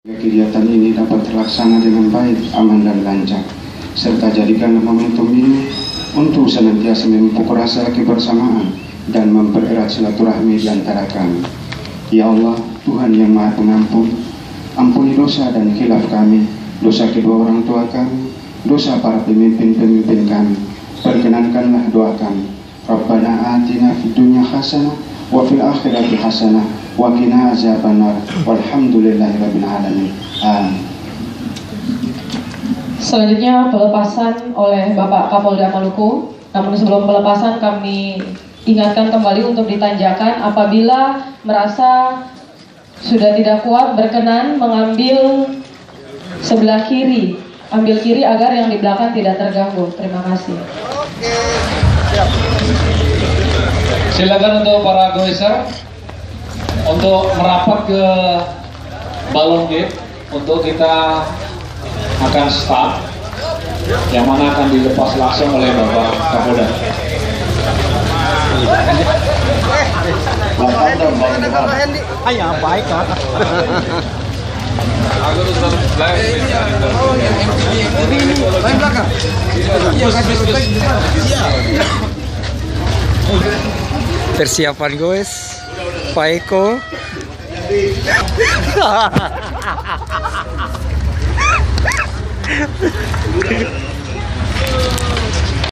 Kegiatan ini dapat terlaksana dengan baik, aman dan lancar, serta jadikanlah momentum ini untuk senantiasa memupuk rasa kebersamaan dan mempererat silaturahmi di antara kami. Ya Allah, Tuhan yang Maha Pengampun, ampuni dosa dan khilaf kami, dosa kedua orang tua kami, dosa para pemimpin-pemimpin kami. Perkenankanlah doa kami. Rabbana atina fid dunya hasanah wa fil akhirati hasanah wa qina azabannar walhamdulillahirabbil alamin. Amin. Selanjutnya pelepasan oleh Bapak Kapolda Maluku. Namun sebelum pelepasan kami ingatkan kembali untuk ditanjakan apabila merasa sudah tidak kuat berkenan mengambil sebelah kiri. Ambil kiri agar yang di belakang tidak terganggu. Terima kasih. Oke, siap. Silakan untuk para goeser untuk merapat ke balon gate untuk kita akan start, yang mana akan dilepas langsung oleh Bapak Kapolda. Ayah baik kan? Lain belakang. Persiapan guys, Pak Eko.